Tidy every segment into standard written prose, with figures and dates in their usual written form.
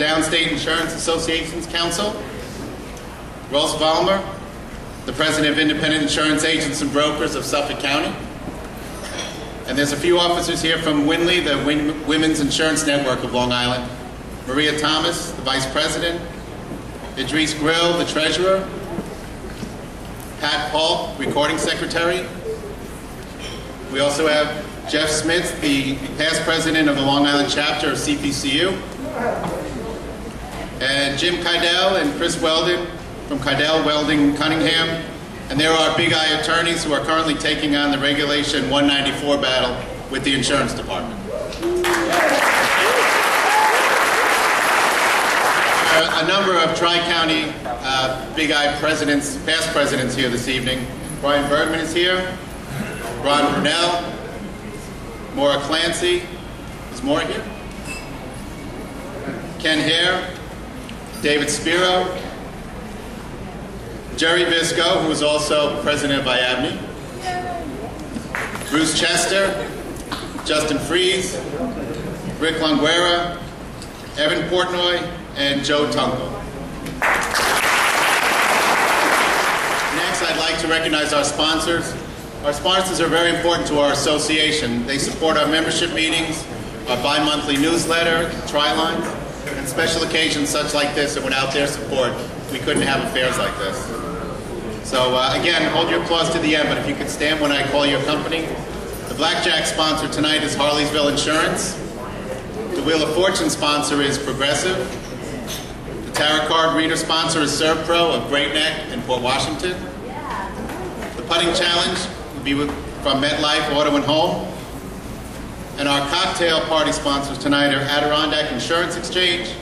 Downstate Insurance Associations Council, Ross Vollmer, the President of Independent Insurance Agents and Brokers of Suffolk County. And there's a few officers here from WINLE, the Women's Insurance Network of Long Island. Maria Thomas, the Vice President. Idris Grill, the Treasurer. Pat Paul, Recording Secretary. We also have Jeff Smith, the past President of the Long Island Chapter of CPCU. And Jim Kydell and Chris Weldon from Kydell Welding Cunningham. And there are Big I attorneys who are currently taking on the Regulation 194 battle with the Insurance Department. A number of Tri-County Big I presidents, past presidents here this evening. Brian Bergman is here. Ron Brunell. Maura Clancy. Is Maura here? Ken Hare. David Spiro. Jerry Visco, who is also president of IABNY. Bruce Chester. Justin Fries. Rick Longuera. Evan Portnoy. And Joe Tunkel. Next, I'd like to recognize our sponsors. Our sponsors are very important to our association. They support our membership meetings, our bi-monthly newsletter, Tri-Lines, and special occasions such like this, and without their support, we couldn't have affairs like this. So again, hold your applause to the end, but if you could stand when I call your company. The Blackjack sponsor tonight is Harleysville Insurance. The Wheel of Fortune sponsor is Progressive. The Tarot Card Reader sponsor is ServPro of Great Neck in Port Washington. The Putting Challenge will be from MetLife Auto and Home. And our cocktail party sponsors tonight are Adirondack Insurance Exchange,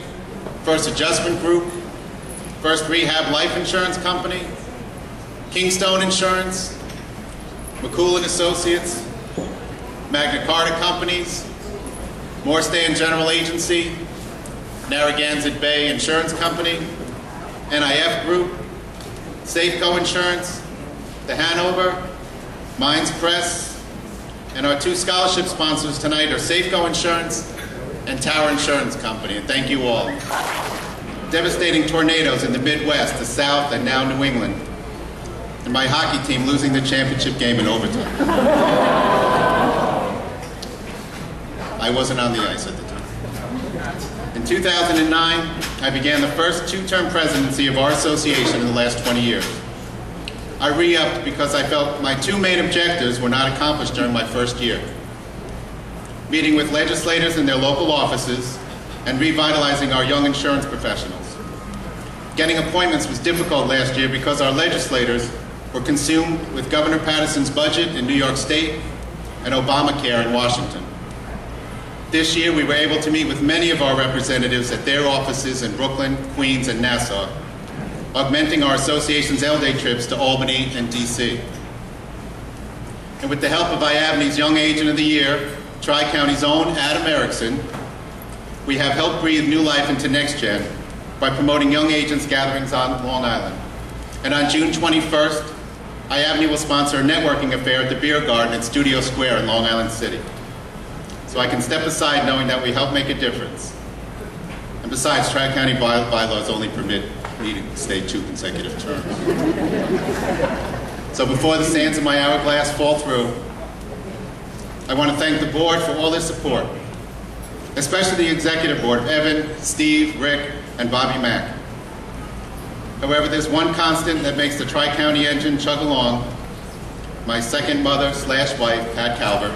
First Adjustment Group, First Rehab Life Insurance Company, Kingstone Insurance, McCool & Associates, Magna Carta Companies, Morstan General Agency, Narragansett Bay Insurance Company, NIF Group, Safeco Insurance, The Hanover, Mines Press, and our two scholarship sponsors tonight are Safeco Insurance and Tower Insurance Company, and thank you all. Devastating tornadoes in the Midwest, the South, and now New England, and my hockey team losing the championship game in overtime. I wasn't on the ice at the time. In 2009, I began the first two-term presidency of our association in the last 20 years. I re-upped because I felt my two main objectives were not accomplished during my first year. Meeting with legislators in their local offices and revitalizing our young insurance professionals. Getting appointments was difficult last year because our legislators were consumed with Governor Patterson's budget in New York State and Obamacare in Washington. This year, we were able to meet with many of our representatives at their offices in Brooklyn, Queens, and Nassau, augmenting our association's L-Day trips to Albany and DC. And with the help of IABNY's Young Agent of the Year, Tri-County's own Adam Erickson, we have helped breathe new life into NextGen by promoting young agents gatherings on Long Island. And on June 21st, IABNY will sponsor a networking affair at the Beer Garden at Studio Square in Long Island City. So I can step aside knowing that we help make a difference. And besides, Tri-County bylaws only permit me to stay 2 consecutive terms. So before the sands of my hourglass fall through, I want to thank the board for all their support, especially the executive board of Evan, Steve, Rick, and Bobby Mack. However, there's one constant that makes the Tri-County engine chug along: my second mother / wife, Pat Calvert.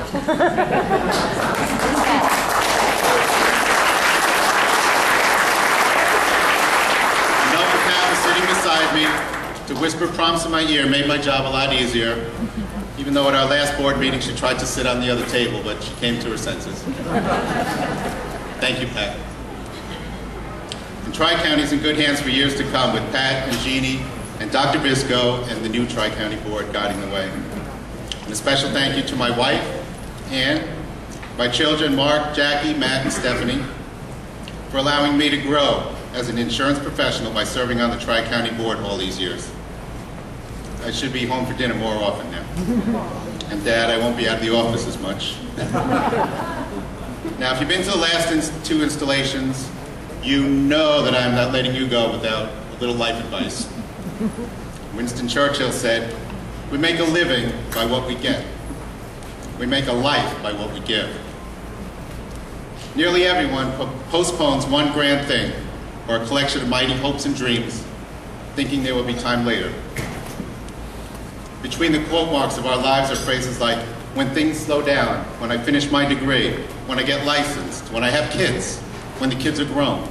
Knowing Pat was sitting beside me to whisper prompts in my ear made my job a lot easier, even though at our last board meeting she tried to sit on the other table, but she came to her senses. Thank you, Pat. And Tri-County is in good hands for years to come, with Pat and Jeannie and Dr. Visco and the new Tri-County board guiding the way. And a special thank you to my wife, Ann, my children, Mark, Jackie, Matt, and Stephanie, for allowing me to grow as an insurance professional by serving on the Tri-County board all these years. I should be home for dinner more often now. And Dad, I won't be out of the office as much. Now, if you've been to the last two installations, you know that I'm not letting you go without a little life advice. Winston Churchill said, "We make a living by what we get. We make a life by what we give." Nearly everyone postpones one grand thing or a collection of mighty hopes and dreams, thinking there will be time later. Between the quote marks of our lives are phrases like, "when things slow down," "when I finish my degree," "when I get licensed," "when I have kids," "when the kids are grown,"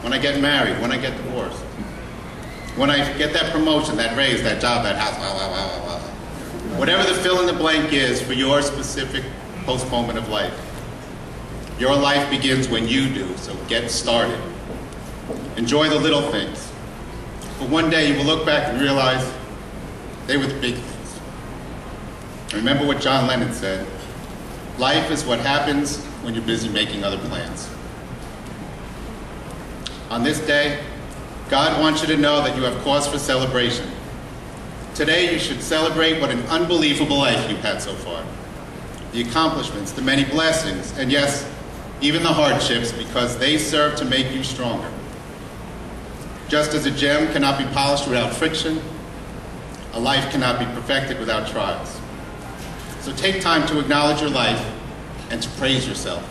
"when I get married," "when I get divorced," "when I get that promotion, that raise, that job, that house," blah, blah, blah, blah, blah. Whatever the fill in the blank is for your specific postponement of life, your life begins when you do, so get started. Enjoy the little things. But one day you will look back and realize they were the big things. Remember what John Lennon said, "Life is what happens when you're busy making other plans." On this day, God wants you to know that you have cause for celebration. Today you should celebrate what an unbelievable life you've had so far. The accomplishments, the many blessings, and yes, even the hardships, because they serve to make you stronger. Just as a gem cannot be polished without friction, a life cannot be perfected without trials. So take time to acknowledge your life and to praise yourself.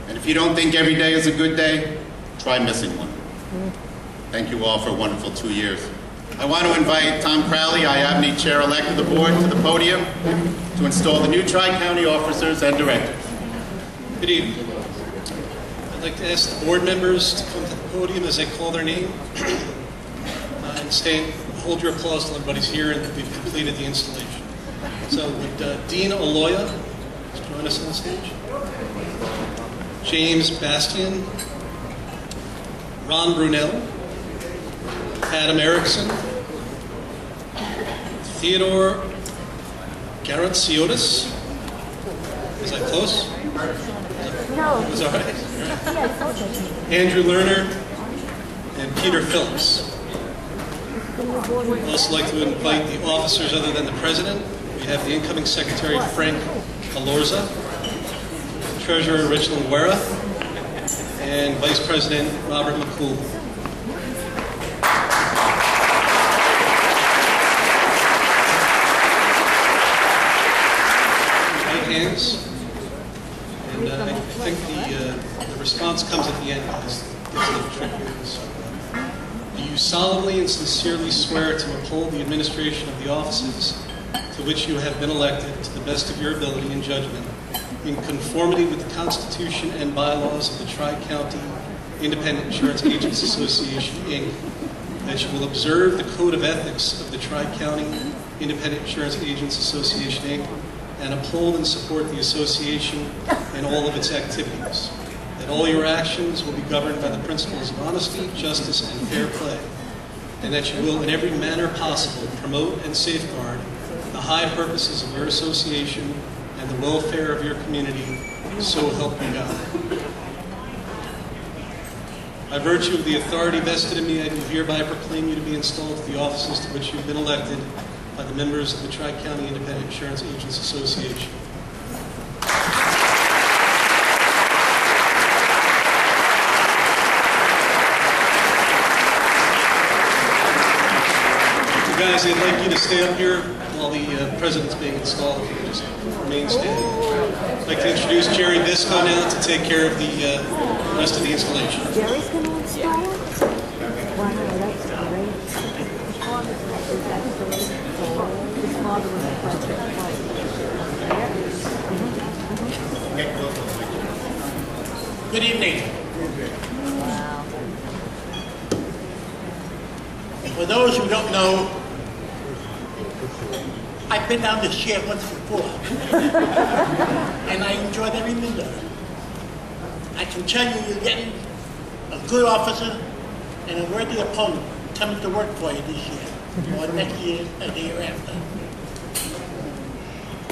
And if you don't think every day is a good day, try missing one. Thank you all for a wonderful 2 years. I want to invite Tom Crowley, IABNY Chair-elect of the Board, to the podium to install the new Tri-County officers and directors. Good evening. I'd like to ask the board members to come to the podium as I call their name and hold your applause till everybody's here and we've completed the installation. So would Dean Aloya join us on the stage? James Bastian, Ron Brunel, Adam Erickson, Theodore Garatsiotis. Is that close? No. It was all right. Andrew Lerner and Peter Phillips. I'd also like to invite the officers other than the president. We have the incoming secretary, Frank Alorza, treasurer, Reginald Wera, and vice president, Robert McCool. Right hands. And I think the response comes at the end, guys. It gets a little trickier. Do you solemnly and sincerely swear to uphold the administration of the offices to which you have been elected to the best of your ability and judgment, in conformity with the Constitution and bylaws of the Tri-County Independent Insurance Agents Association, Inc., that you will observe the Code of Ethics of the Tri-County Independent Insurance Agents Association, Inc., and uphold and support the association and all of its activities. That all your actions will be governed by the principles of honesty, justice, and fair play. And that you will, in every manner possible, promote and safeguard the high purposes of your association and the welfare of your community, so help you God. By virtue of the authority vested in me, I do hereby proclaim you to be installed to the offices to which you have been elected by the members of the Tri-County Independent Insurance Agents Association. You guys, I'd like you to stay up here while the president's being installed. If you could just remain standing. I'd like to introduce Jerry Visco now to take care of the rest of the installation. Jerry's going to install it? Wow, that's great. His father was the president. Good evening. Wow. For those who don't know, I've been down this chair once before, and I enjoyed every minute of it. I can tell you, you're getting a good officer and a worthy opponent coming to work for you this year, or next year, and the year after.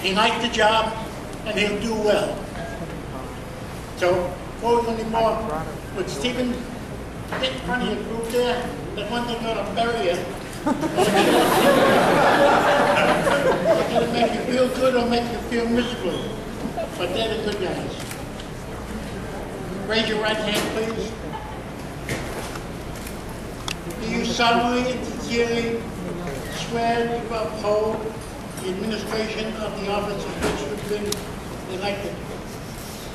He likes the job, and he'll do well. So, before we go any more, would Stephen get in front of your group there? The one they're going to bury you. It's going to make you feel good or make you feel miserable. But they're the good guys. raise your right hand, please. Do you solemnly and sincerely swear to uphold the administration of the office of which you've been elected,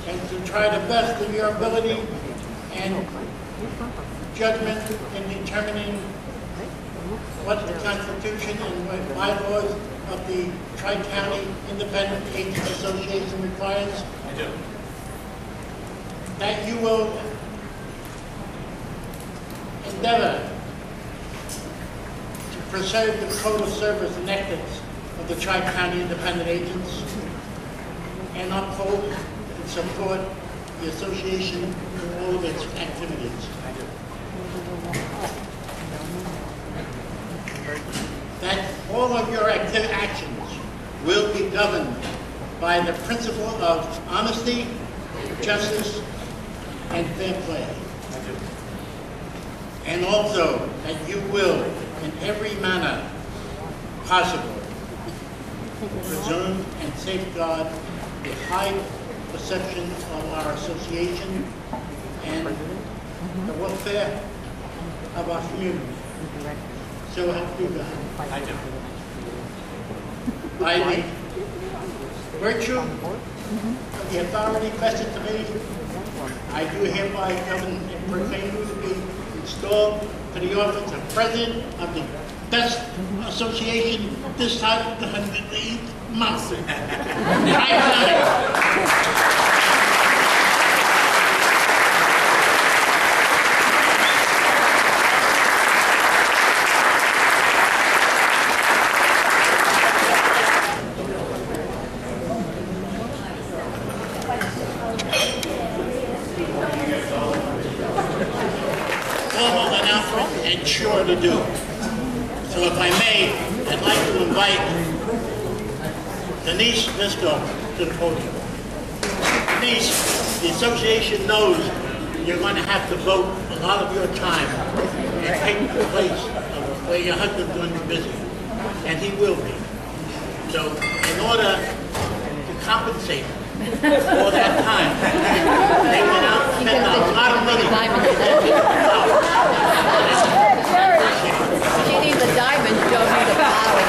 and to try the best of your ability and judgment in determining what the Constitution and what bylaws of the Tri-County Independent Agents Association requires? I do. That you will endeavor to preserve the code of service and ethics of the Tri-County Independent Agents and uphold and support the association in all of its activities. I do. That all of your actions will be governed by the principle of honesty, justice, and fair play. I do. And also that you will, in every manner possible, preserve and safeguard the high perception of our association and the welfare of our community. So help you God. I do. By the virtue of the authority vested to me, I do hereby govern and proclaim you to be installed to the office of President of the best association this side of the 108th month. Formal announcement and sure to do. So if I may, I'd like to invite Denise Visco to the podium. Denise, the association knows you're going to have to vote a lot of your time and take the place of where your husband's going to be busy, and he will be. So in order to compensate for that time, they went out and spent a lot of money. She needs a diamond, don't need a flower.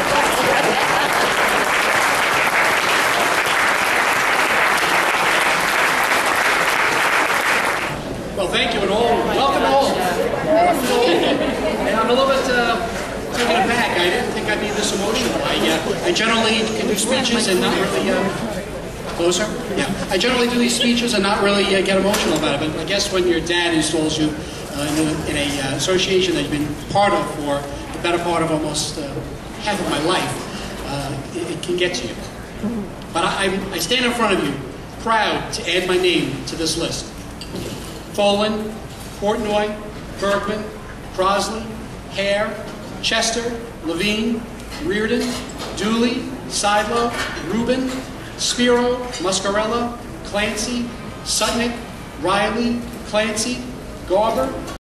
Well, thank you and all. Welcome all. And I'm a little bit taken aback. I didn't think I'd be this emotional. I generally can do speeches and not really... Closer? Yeah. I generally do these speeches and not really get emotional about it, but I guess when your dad installs you in a association that you've been part of for the better part of almost half of my life, it can get to you. But I stand in front of you proud to add my name to this list. Folan, Portnoy, Bergman, Crosley, Hare, Chester, Levine, Reardon, Dooley, Seidlow, Rubin, Spiro, Muscarella, Clancy, Sutnick, Riley, Clancy, Garber,